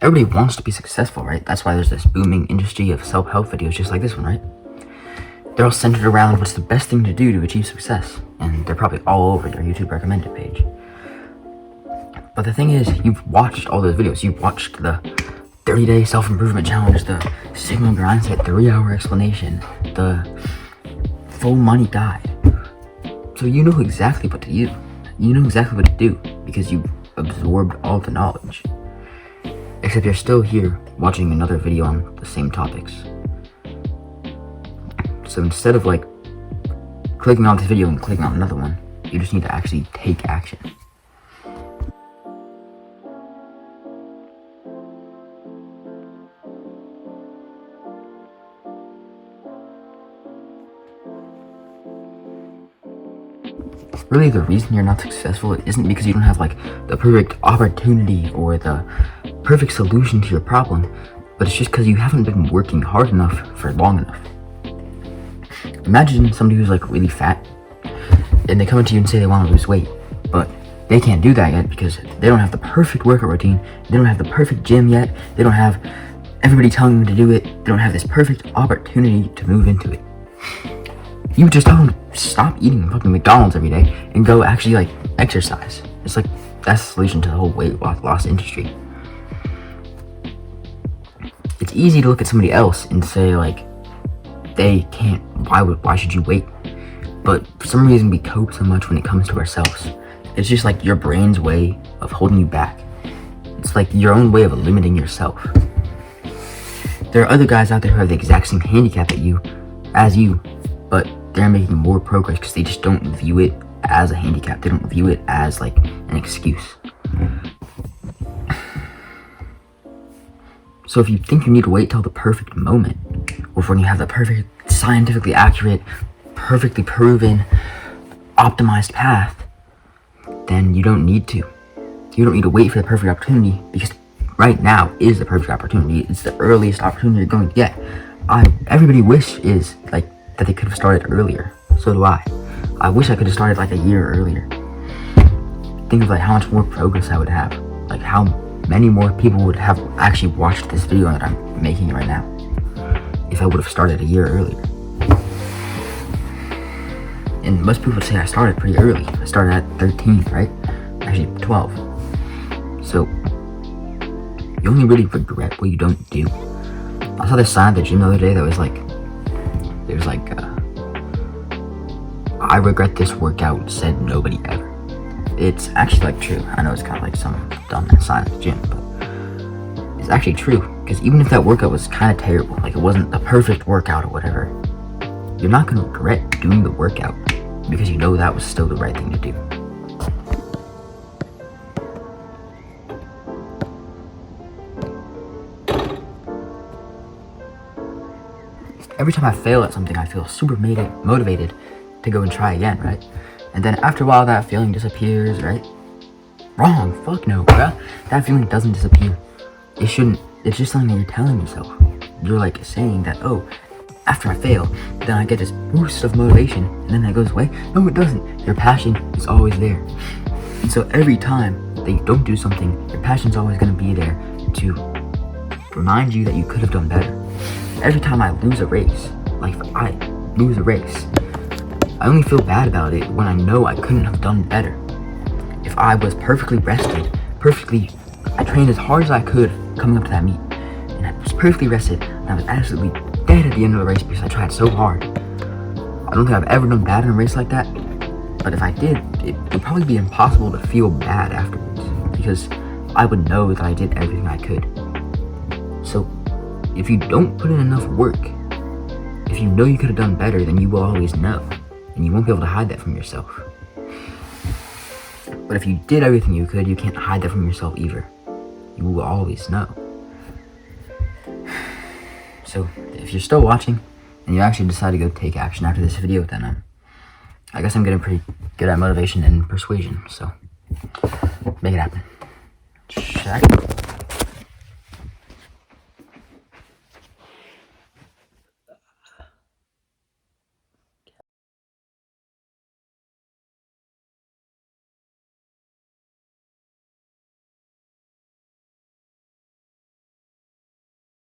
everybody wants to be successful, right? That's why there's this booming industry of self-help videos just like this one, right? They're all centered around what's the best thing to do to achieve success, and they're probably all over your YouTube recommended page. But the thing is, you've watched all those videos. You've watched the 30-day self-improvement challenge, the Sigma grind set 3-hour explanation, the full money guide. So you know exactly what to do. You know exactly what to do because you've absorbed all the knowledge. Except you're still here watching another video on the same topics. So instead of like clicking on this video and clicking on another one, you just need to actually take action. Really, the reason you're not successful isn't because you don't have like the perfect opportunity or the perfect solution to your problem, but it's just because you haven't been working hard enough for long enough. Imagine somebody who's like really fat and they come up to you and say they want to lose weight, but they can't do that yet because they don't have the perfect workout routine, they don't have the perfect gym yet, they don't have everybody telling them to do it, they don't have this perfect opportunity to move into it. You just tell them to stop eating fucking McDonald's every day and go actually like exercise. It's like that's the solution to the whole weight loss industry. It's easy to look at somebody else and say like they can't, why should you wait? But for some reason we cope so much when it comes to ourselves. It's just like your brain's way of holding you back. It's like your own way of limiting yourself. There are other guys out there who have the exact same handicap as you, but they're making more progress because they just don't view it as a handicap. They don't view it as like an excuse. So if you think you need to wait till the perfect moment, or when you have the perfect, scientifically accurate, perfectly proven, optimized path, then you don't need to. You don't need to wait for the perfect opportunity because right now is the perfect opportunity. It's the earliest opportunity you're going to get. Everybody wishes like that they could have started earlier. So do I. I wish I could have started like a year earlier. Think of like how much more progress I would have. Like how many more people would have actually watched this video that I'm making right now if I would have started a year earlier. And most people would say I started pretty early. I started at 13, right? Actually 12. So you only really regret what you don't do. I saw this sign at the gym the other day that was like, it was like, I regret this workout, said nobody ever. It's actually like true. I know it's kind of like some dumb sign at the gym, but it's actually true. Because even if that workout was kind of terrible, like it wasn't the perfect workout or whatever, you're not going to regret doing the workout because you know that was still the right thing to do. Every time I fail at something, I feel super motivated to go and try again, right? And then after a while, that feeling disappears, right? Wrong. Fuck no, bruh. That feeling doesn't disappear. It shouldn't. It's just something that you're telling yourself. You're like saying that, oh, after I fail, then I get this boost of motivation, and then that goes away. No, it doesn't. Your passion is always there. And so every time that you don't do something, your passion's always going to be there to remind you that you could have done better. Every time I lose a race, like if I lose a race, I only feel bad about it when I know I couldn't have done better. If I was perfectly rested, I trained as hard as I could coming up to that meet, and I was perfectly rested, and I was absolutely dead at the end of the race because I tried so hard. I don't think I've ever done bad in a race like that, but if I did, it would probably be impossible to feel bad afterwards, because I would know that I did everything I could. So, if you don't put in enough work, if you know you could have done better, then you will always know, and you won't be able to hide that from yourself. But if you did everything you could, you can't hide that from yourself either. You will always know. So, if you're still watching, and you actually decide to go take action after this video, then I guess I'm getting pretty good at motivation and persuasion, so make it happen. Check.